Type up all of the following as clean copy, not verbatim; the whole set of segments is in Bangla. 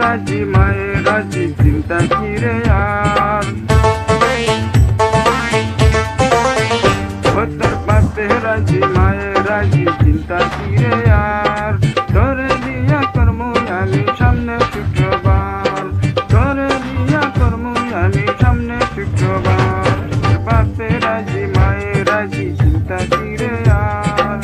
রাজি মায়ের রাজি চিন্তা কিরে আর তোর পাতে রাজি মায়ের রাজি চিন্তা কিরে আর তোরে দিয়া কর্ম আমি সামনে শুক্রবার তোরে দিয়া কর্ম আমি সামনে শুক্রবার পাতে রাজি মায়ের রাজি চিন্তা কিরে আর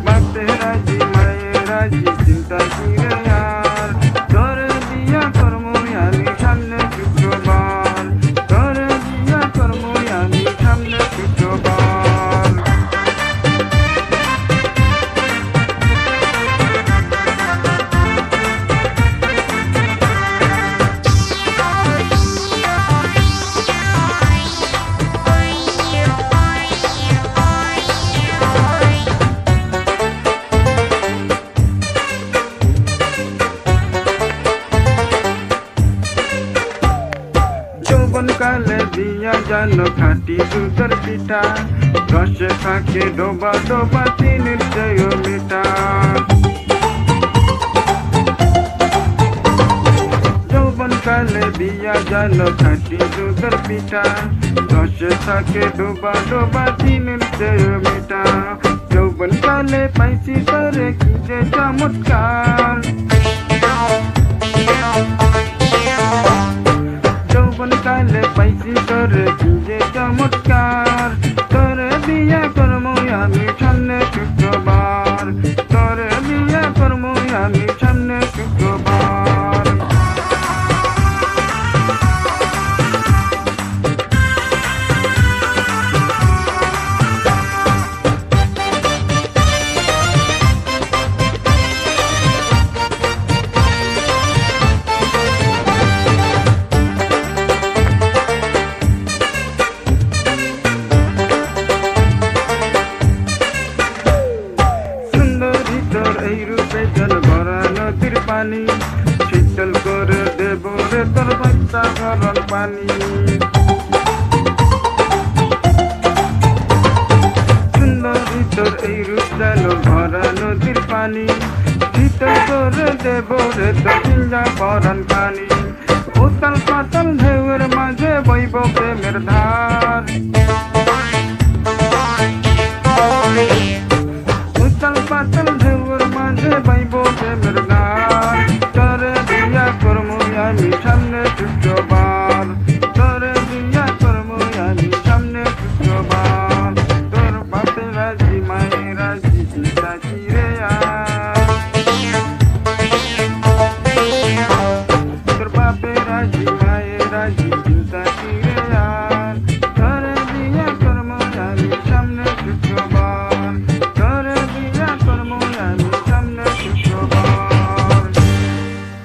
পাতে রাজি মায়ের রাজি চিন্তা কিরে আর তোরে দিয়া কর্ম আমি সামনে শুক্রবার তোরে দিয়া কর্ম আমি সামনে শুক্রবার কালে দিয়া জানো খাটি দুধের পিঠা রসে থাকে ডোবা ডোবা চিনির চেয়েও মিঠা যৌবন কালে দিয়া জানো খাটি দুধের পিঠা রসে থাকে ডোবা ডোবা চিনির চেয়েও মিঠা যৌবন কালে পাইছি তোরে কি যে চমৎকার যৌবন কালে পাইছি তোরে কি যে চমৎকার তোরে বিয়া করমু আমি সামনে শুক্রবার তোরে বিয়া করমু আমি সামনে শুক্রবার এই রূপে জল ভরা নদীর পানি শীতল করে দেব রে তোর বাচ্চা গরম পানি সুন্দরী তোর এই রূপ জল ভরা নদীর পানি শীতল করে দেব রে তোর চিঞ্জা পরান পানি উতাল পাতাল ঢেউয়ের মাঝে বইব প্রেমের ধার